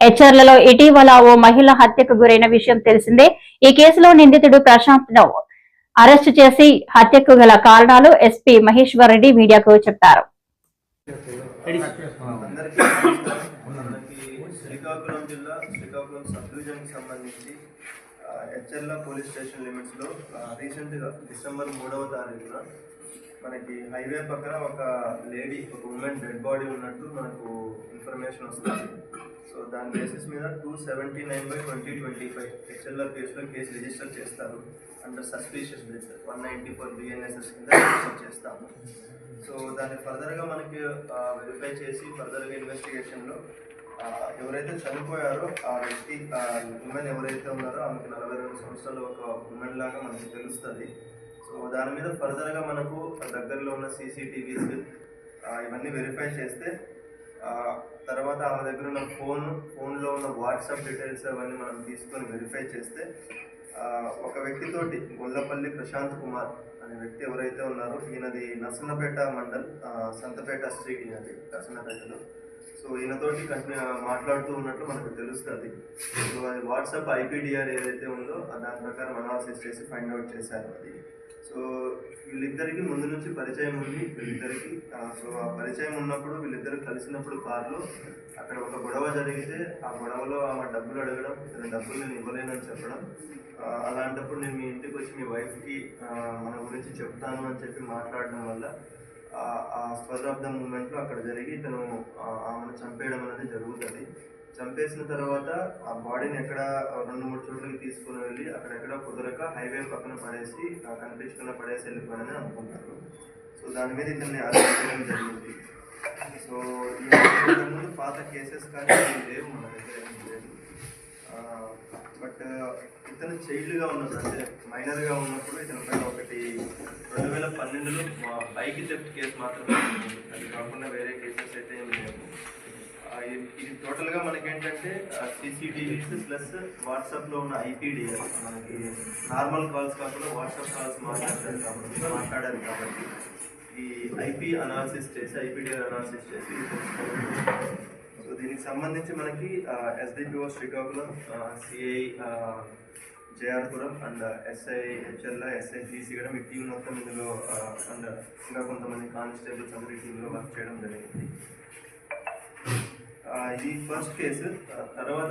హెచ్చర్లలో ఇటీవల ఓ మహిళ హత్యకు గురైన విషయం తెలిసిందే. ఈ కేసులో నిందితుడు ప్రశాంత్ ను అరెస్టు చేసి హత్యకు గల కారణాలు ఎస్పీ మహేశ్వర్ రెడ్డి మీడియాకు చెప్పారు. శ్రీకాకుళం జిల్లా శ్రీకాకుళం సబ్ డివిజన్ కి సంబంధించి హెచ్ఎల్ పోలీస్ స్టేషన్ లిమిట్స్ లో రీసెంట్ గా డిసెంబర్ 3వ తారీఖున మనకి హైవే పక్కన ఒక లేడీ, ఒక ఉమెన్ డెడ్ బాడీ ఉన్నట్టు మనకు ఇన్ఫర్మేషన్ వస్తుంది. సో దాని బేసిస్ మీద 279/2025 హెచ్ఎల్ఆర్ కేసులో కేసు రిజిస్టర్ చేస్తారు. అండర్ సస్పీషియస్ డెత్ 194 BNSS కింద రిజిస్టర్ చేస్తాము. సో దాన్ని ఫర్దర్గా మనకి వెరిఫై చేసి ఫర్దర్గా ఇన్వెస్టిగేషన్లో ఎవరైతే చనిపోయారో ఆ వ్యక్తి, ఉమెన్ ఎవరైతే ఉన్నారో ఆమెకు 42 సంవత్సరాలు ఒక ఉమెన్ లాగా మనకు తెలుస్తుంది. సో దాని మీద ఫర్దర్గా మనకు దగ్గరలో ఉన్న CCTVs ఇవన్నీ వెరిఫై చేస్తే తర్వాత ఆమె దగ్గర ఉన్న ఫోన్లో ఉన్న వాట్సాప్ డీటెయిల్స్ అవన్నీ మనం తీసుకొని వెరిఫై చేస్తే ఒక వ్యక్తితోటి గొల్లపల్లి ప్రశాంత్ కుమార్ అనే వ్యక్తి ఎవరైతే ఉన్నారో ఈయనది నర్సన్నపేట మండల్, సంతపేట స్ట్రీట్, ఈయనది నర్సన్నపేటలో. సో ఈయనతోటి మాట్లాడుతూ ఉన్నట్లు మనకు తెలుస్తుంది. సో అది వాట్సాప్ IPDR ఏదైతే ఉందో దాని ప్రకారం అనాలిసిస్ చేసి ఫైండ్ అవుట్ చేశారు అది. సో వీళ్ళిద్దరికి ముందు నుంచి పరిచయం ఉంది వీళ్ళిద్దరికి. సో ఆ పరిచయం ఉన్నప్పుడు వీళ్ళిద్దరు కలిసినప్పుడు కారులో అక్కడ ఒక గొడవ జరిగితే ఆ గొడవలో ఆమె డబ్బులు అడగడం, ఇతను డబ్బులు నేను ఇవ్వలేనని చెప్పడం, అలాంటప్పుడు నేను మీ ఇంటికి వచ్చి మీ వైఫ్కి మన గురించి చెప్తాను అని చెప్పి మాట్లాడడం వల్ల ఆ స్పర్ ఆఫ్ ద మూమెంట్లో అక్కడ జరిగి ఇతను ఆమెను చంపేయడం అనేది జరుగుతుంది. చంపేసిన తర్వాత ఆ బాడీని ఎక్కడ 2-3 చోట్లకి తీసుకుని వెళ్ళి అక్కడెక్కడ కుదరక హైవే పక్కన పడేసి కనిపించకుండా పడేసి వెళ్ళిపోయారని అనుకుంటారు. సో దాని మీద ఇతన్ని అరెస్ట్ చేయడం జరిగింది. సో ఈ పాత కేసెస్ కానీ లేవు మన దగ్గర, ఏం లేదు. బట్ ఇతను చైల్డ్గా ఉన్నప్పుడు, అంటే మైనర్గా ఉన్నప్పుడు ఇతని పైన ఒకటి 2012లో బైక్ థెఫ్ట్ కేసు మాత్రమే ఉంది. అది కాకుండా వేరే కేసెస్ అయితే ఏం లేవు. ఇది టోటల్గా మనకేంటంటే CCTVs ప్లస్ వాట్సాప్లో ఉన్న IPDR, మనకి నార్మల్ కాల్స్ కాకుండా వాట్సాప్ కాల్స్ మాట్లాడారు కాబట్టి ఈ IP అనాలిసిస్ చేసి IPDR అనాలిసిస్ చేసి. సో దీనికి సంబంధించి మనకి SDPO Srikakulam, CI Jayarpuram and SI HL, SI GC కూడా మీ టీం మొత్తం ఇందులో అండ్ ఇంకా కొంతమంది కానిస్టేబుల్స్ అందరి టీంలో వర్క్ చేయడం జరిగింది. ఇది ఫస్ట్ కేసు. తర్వాత